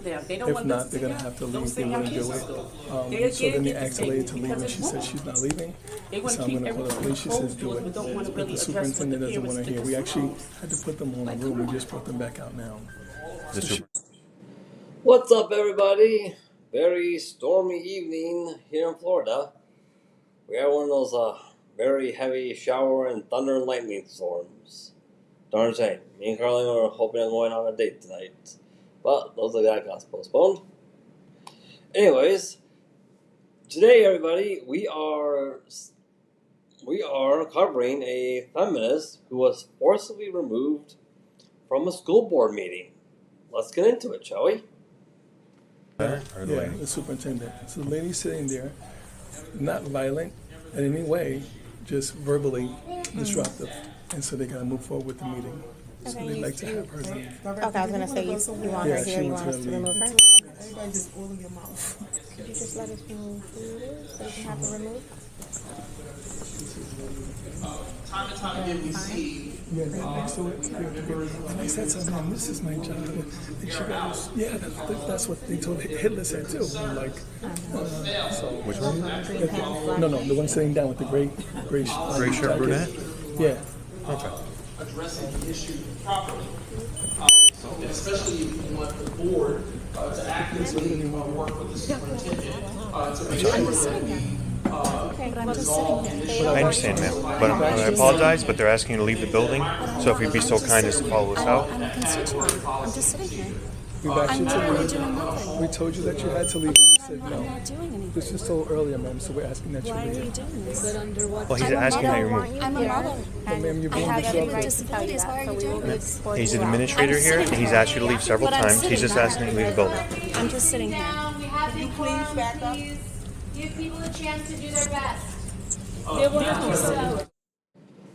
move there. They don't If want not, us they're to going to have to don't leave. They send our wouldn't kids do to it. school. So then they asked the lady to leave, and she said it's she's not leaving. They want So to I'm keep going to call the everything police. She says closed do doors, but don't want to it. But really the address what the superintendent doesn't want parents to hear. We think actually is had to put them on the Like, room. come We just brought them back out now. The super. What's up, everybody? Very stormy evening here in Florida. We had one of those very heavy shower and thunder and lightning storms. Darn shame. Me and Carly were hoping on going on a date tonight, but looks like that got postponed. Anyways, today, everybody, we are covering a feminist who was forcibly removed from a school board meeting. Let's get into it, shall we? Or the Yeah, lady? the superintendent. So the lady's sitting there, not violent in any way, just verbally disruptive. And so they got to move forward with the meeting. So they'd like to have her leave. Okay, I was gonna say you want Yeah, her she here. You wants want her us to to leave. remove her? Everybody just oil your mouth. Could you just let us know who it is so we can have her removed? Time and time again, we see. Yeah, and I said to them, this is my job. And she goes, yeah, that's what they told Hitler said too. And I'm like, so. Which one? No, the one sitting down with the gray Gray shirt jacket. brunette? Yeah. Okay. Addressing the issue properly. And especially if you want the board to actively work with the superintendent to make sure that we resolve the issue. I understand, ma'am. But I apologize, but they're asking you to leave the building. So if you'd be so kind as to follow us out. I'm a constituent. I'm just sitting here. We've asked you I'm literally to doing leave. nothing. We told you that you had to leave, and you said I'm no. not doing anything. This is so earlier, ma'am, so we're asking that you Why are you leave. doing this? But under what? Well, he's asking that you remove. I'm a mother. But ma'am, you're I being have every right disruptive. to tell you that. Why are you doing this? He's an administrator here, and he's asked you to leave several times. He's just asking that you leave the building. I'm just sitting here. Down. We have the quorum. Please give people a chance to do their best.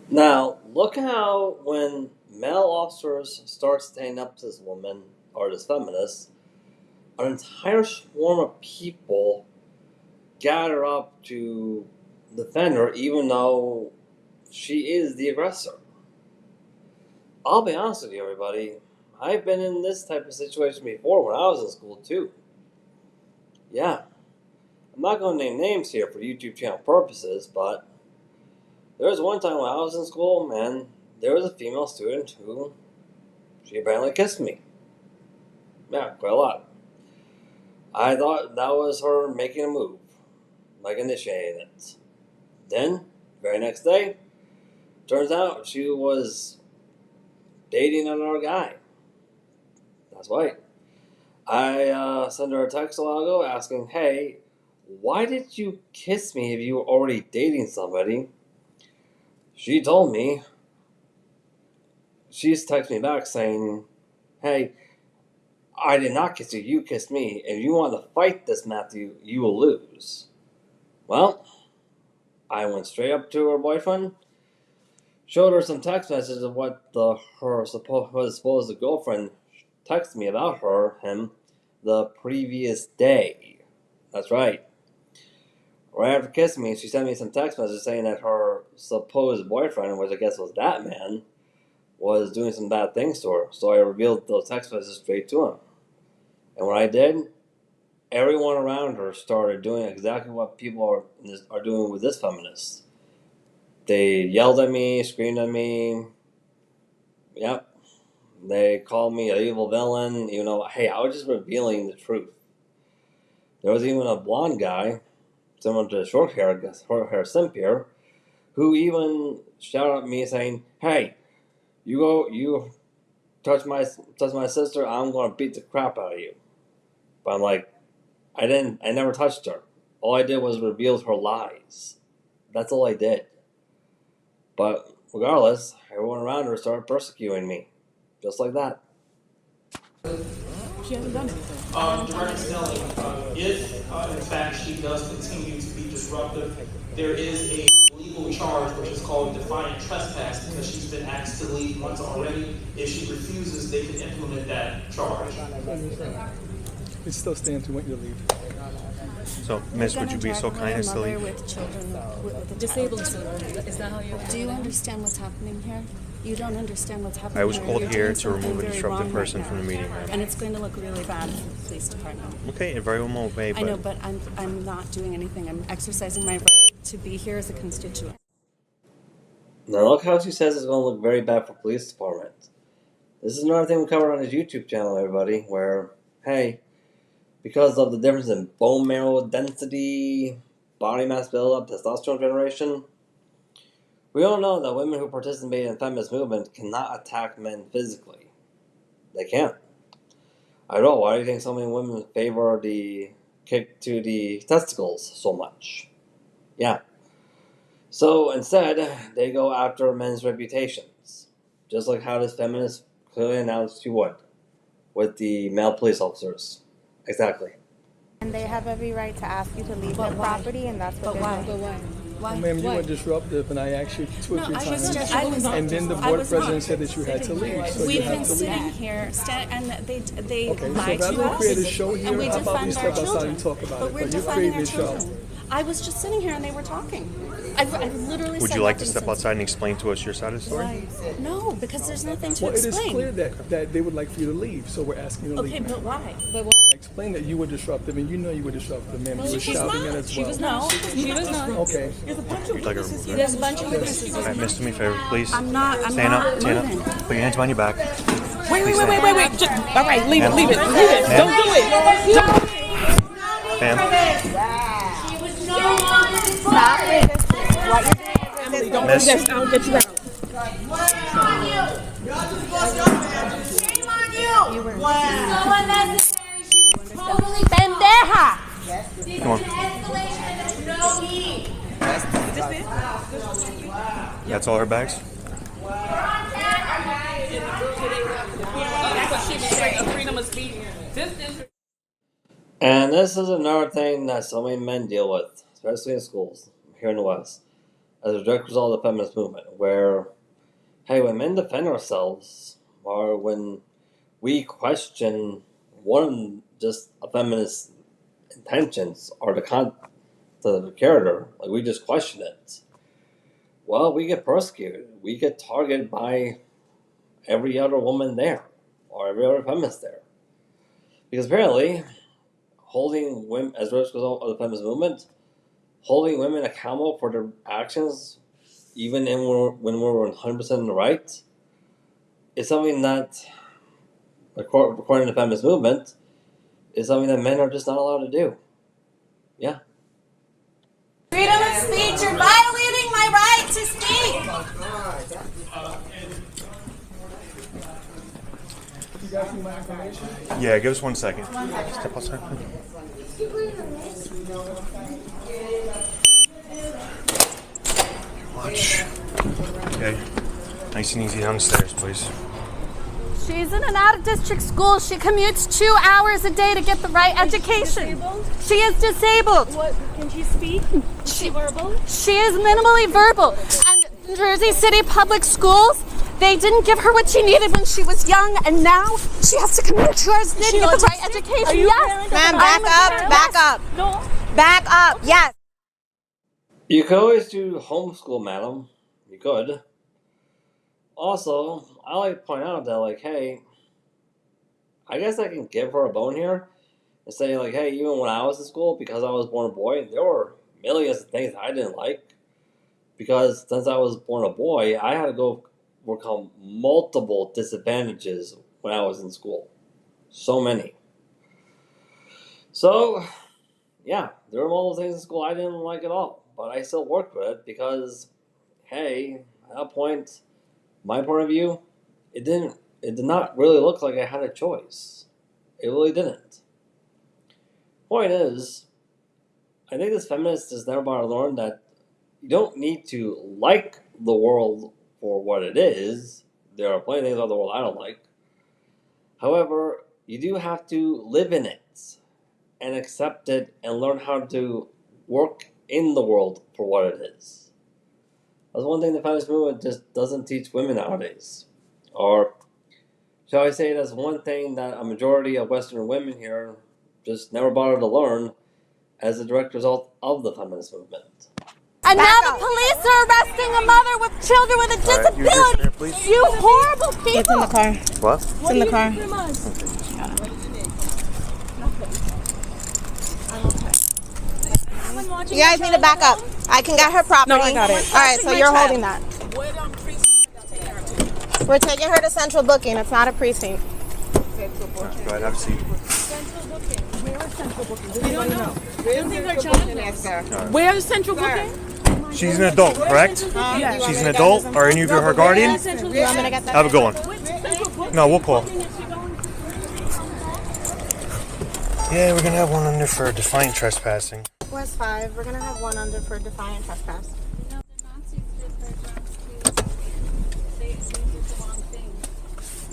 Now, look how when male officers start standing up to this woman or this feminist, an entire swarm of people gather up to defend her, even though she is the aggressor. I'll be honest with you, everybody. I've been in this type of situation before when I was in school, too. Yeah. I'm not going to name names here for YouTube channel purposes, but there was one time when I was in school, man, there was a female student who, she apparently kissed me. Yeah, quite a lot. I thought that was her making a move, like initiating it. Then, very next day, turns out she was dating another guy. That's right. I sent her a text a while ago asking, hey, why did you kiss me if you were already dating somebody? She told me, she's texted me back saying, hey, I did not kiss you, you kissed me. If you want to fight this, Matthew, you will lose. Well, I went straight up to her boyfriend, showed her some text messages of what her supposed girlfriend texted me about him the previous day. That's right. Right after kissing me, she sent me some text messages saying that her supposed boyfriend, which I guess was that man, was doing some bad things to her. So I revealed those text messages straight to him. And when I did, everyone around her started doing exactly what people are doing with this feminist. They yelled at me, screamed at me. Yep. They called me an evil villain, even though, hey, I was just revealing the truth. There was even a blonde guy, similar to short hair simp here, who even shouted at me saying, hey, you touch my sister, I'm going to beat the crap out of you. But I'm like, I never touched her. All I did was reveal her lies. That's all I did. But regardless, everyone around her started persecuting me. Just like that. She hasn't done anything. Director Snelling, if in fact she does continue to be disruptive, there is a legal charge which is called defiant trespass because she's been asked to leave once already. If she refuses, they can implement that charge. It's still staying to want you to leave. So, miss, would you be so kind as to leave? With children, with disabled children. Is that how you? Do you understand what's happening here? You don't understand what's happening. I was here. called You're here doing to remove something a very disruptive wrong person right from the now. meeting, ma'am. And it's going to look really bad for the police department. Okay, it very well may, I know, but but I'm not doing anything. I'm exercising my right to be here as a constituent. Now look how she says it's going to look very bad for police department. This is another thing we covered on his YouTube channel, everybody, where, hey, because of the difference in bone marrow density, body mass buildup, testosterone generation, we all know that women who participate in the feminist movement cannot attack men physically. They can't. I don't know, why do you think so many women favor the kick to the testicles so much? Yeah. So instead, they go after men's reputations. Just like how this feminist clearly announced she would with the male police officers. Exactly. And they have every right to ask you to leave their property, and that's what they're doing. Why? Ma'am, you were disruptive, and I asked you 2 or 3 times. And then the I board was president not. said that you had to leave, so you We've have been to leave. sitting here, and they Okay, so lied rather to than us, create a show here, and we how about we defend step our outside children. and talk about But it? we're But you defending created our a show. children. I was just sitting here, and they were talking. I literally would said you like to nothing step since- outside and explain to us your side of the story? No, because there's nothing to Well, it is explain. clear that they would like for you to leave, so we're asking you to Okay, leave. but why? I explained that you were disruptive, and you know you were disruptive, ma'am. You were shouting at as well. No, she was not. Okay. You'd like to remove her? There's a bunch of witnesses. All right, miss, do me a favor, please. I'm not Stand up, moving. Put your hands behind your back. Wait. All right, leave it. Ma'am. Don't do it. Ma'am. She was no longer Stop resisting. What you're doing is resisting. Don't Miss. do this. I'll get you out. Shame on you! So unnecessary. She was totally pendeja. This Come on. is an escalation and there's no need. That's all her bags? Freedom of speech. And this is another thing that so many men deal with, especially in schools here in the West, as a direct result of the feminist movement, where, hey, when men defend ourselves, or when we question one just a feminist intentions or the character, like we just question it, well, we get persecuted. We get targeted by every other woman there, or every other feminist there. Because apparently, holding women, as a result of the feminist movement, holding women accountable for their actions, even when we're 100% in the right, is something that, according to the feminist movement, is something that men are just not allowed to do. Yeah. Freedom of speech, you're violating my right to speak. You guys need my information? Yeah, give us 1 second. Step outside. Watch. Okay. Nice and easy downstairs, please. She's in an out-of-district school. She commutes 2 hours a day to get the right education. She is disabled. What, can she speak? Is she verbal? She is minimally verbal. And New Jersey City Public Schools, they didn't give her what she needed when she was young, and now she has to commute 2 hours a day to get the right education. Are you Yes. parent? Ma'am, I am a parent. back up. No. Back up. Yes. You could always do homeschool, madam. You could. Also, I like to point out that, like, hey, I guess I can give her a bone here and say, like, hey, even when I was in school, because I was born a boy, there were millions of things I didn't like. Because since I was born a boy, I had to go overcome multiple disadvantages when I was in school. So many. So, yeah, there were multiple things in school I didn't like at all. But I still worked with it because, hey, at that point, my point of view, it did not really look like I had a choice. It really didn't. Point is, I think this feminist is never going to learn that you don't need to like the world for what it is. There are plenty of things about the world I don't like. However, you do have to live in it and accept it and learn how to work in the world for what it is. That's one thing the feminist movement just doesn't teach women nowadays. Or shall I say that's one thing that a majority of Western women here just never bothered to learn as a direct result of the feminist movement. And Back now up. the police are arresting a mother with children with a All right, you just disability. there, please. You horrible people. It's in the car. What? It's in the car. You guys need to back up. I can get her property. No, I got it. All right, so you're holding that. We're taking her to central booking. It's not a precinct. Go ahead, have a seat. Where is central booking? She's an adult, correct? She's an adult. Are any of you her guardian? You want me to get that? Have a good one. No, we'll call. Yeah, we're gonna have one under for defiant trespassing. West 5. We're going to have one under for defiant trespass. No, the Nazis did their jobs too. They did the wrong thing.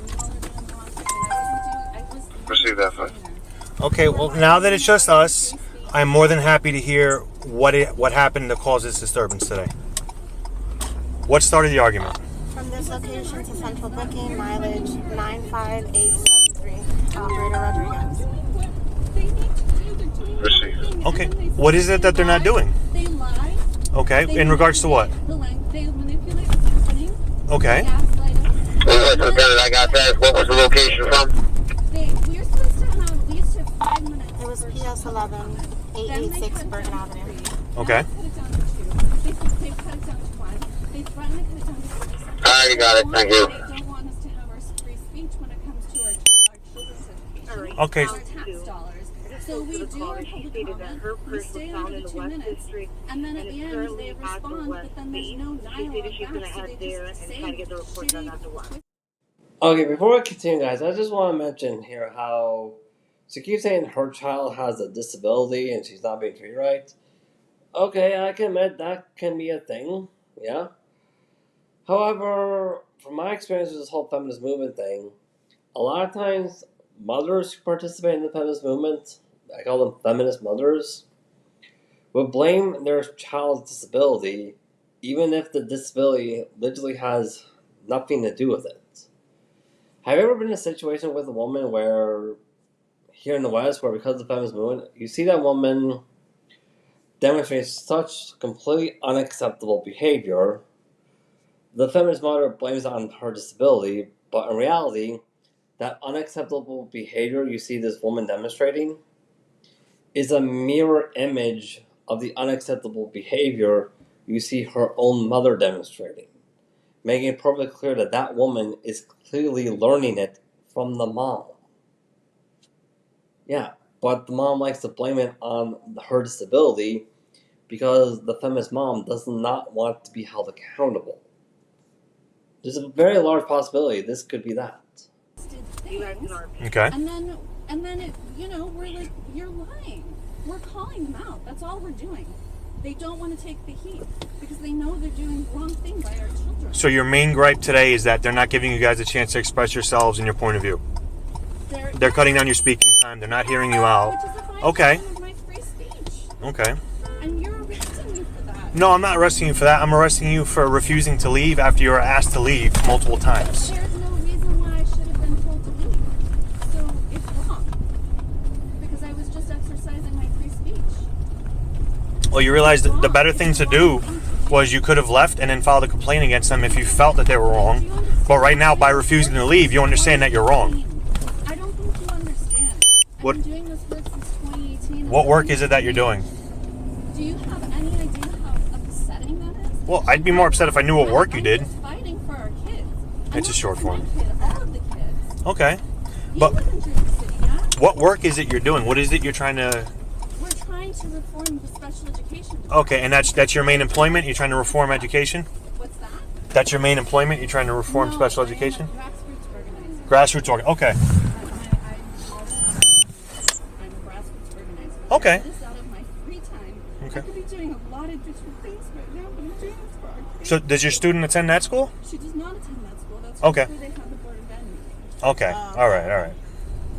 We all are doing the wrong thing. I wasn't doing. Proceed that way. Okay, well, now that it's just us, I'm more than happy to hear what happened to cause this disturbance today. What started the argument? From this location to central booking, mileage 95873. Operator Rodriguez. Okay, what is it that they're not doing? They lie. Okay, in regards to what? They manipulate what's happening. Okay. I got that. What was the location from? We used to have 5 minutes. It was PS 11, 886 Bergen Avenue. Okay. They cut it down to 1. They threaten to cut it down to 40 seconds. I already got it. Thank you. They don't want us to have our free speech when it comes to our children's education. Okay. Our tax dollars. So we do our public comment, we stay under the 2 minutes, and then at the end they respond, but then there's no dialogue back, so they just say shitty. Okay, before I continue, guys, I just want to mention here how she keeps saying her child has a disability and she's not being treated right. Okay, I can admit that can be a thing, yeah. However, from my experience with this whole feminist movement thing, a lot of times mothers who participate in the feminist movement, I call them feminist mothers, will blame their child's disability even if the disability literally has nothing to do with it. Have you ever been in a situation with a woman where, here in the West, where because of the feminist movement, you see that woman demonstrate such completely unacceptable behavior, the feminist mother blames it on her disability, but in reality, that unacceptable behavior you see this woman demonstrating is a mirror image of the unacceptable behavior you see her own mother demonstrating, making it perfectly clear that that woman is clearly learning it from the mom. Yeah, but the mom likes to blame it on her disability because the feminist mom does not want to be held accountable. There's a very large possibility this could be that. Okay. And then it, we're like, you're lying. We're calling them out. That's all we're doing. They don't want to take the heat because they know they're doing the wrong thing by our children. So your main gripe today is that they're not giving you guys a chance to express yourselves and your point of view. They're cutting down your speaking time. They're not hearing you out. Okay. Of my free speech. Okay. And you're arresting me for that. No, I'm not arresting you for that. I'm arresting you for refusing to leave after you were asked to leave multiple times. There's no reason why I should have been told to leave. So it's wrong. Because I was just exercising my free speech. Well, you realize that the better thing to do was you could have left and then filed a complaint against them if you felt that they were wrong. But right now, by refusing to leave, you understand that you're wrong. I don't think you understand. I've been doing this work since 2018. What work is it that you're doing? Do you have any idea how upsetting that is? Well, I'd be more upset if I knew what work you did. I'm fighting for our kids. It's a short form. All of the kids. Okay. You But live in Jersey City, yeah? what work is it you're doing? What is it you're trying to... We're trying to reform the special education. Okay, and that's your main employment? You're trying to reform education? What's that? That's your main employment? You're trying to reform No, special I am a education? grassroots organizer. Grassroots organ. Okay. I'm a grassroots organizer. Okay. I do this out of my free time. Okay. I could be doing a lot of different things right now, but I'm doing this for our kids. So does your student attend that school? She does not attend that school. That's Okay. where they have the board of ed meeting. Okay. All right.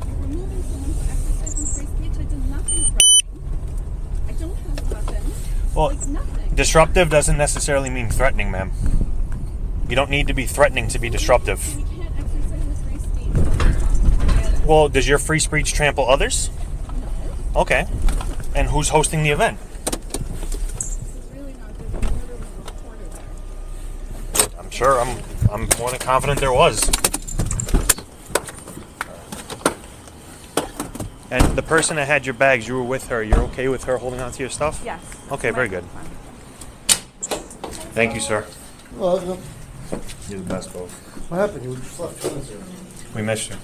You're removing someone for exercising free speech. I did nothing threatening. I don't have weapons. Well, like nothing. disruptive doesn't necessarily mean threatening, ma'am. You don't need to be threatening to be disruptive. We can't exercise free speech. Well, does your free speech trample others? No. Okay. And who's hosting the event? This is really not good. Sir, I'm more than confident there was. And the person that had your bags, you were with her. You're okay with her holding on to your stuff? Yes. Okay, very good. Thank you, sir. Welcome. You're the best, both. What happened? You slept. We missed you.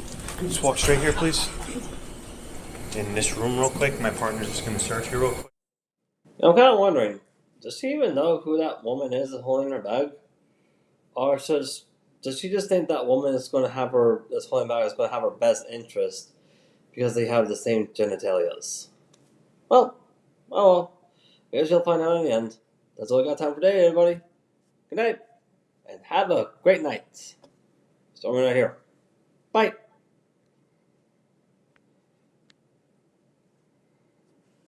Just walk straight here, please. In this room real quick. My partner's just going to search here real quick. I'm kind of wondering, does she even know who that woman is that's holding her bag? Or does she just think that woman is going to have her, that's holding her bag is going to have her best interest because they have the same genitalias? Well, oh well. I guess you'll find out in the end. That's all I got time for today, everybody. Good night, and have a great night. Storming right here. Bye.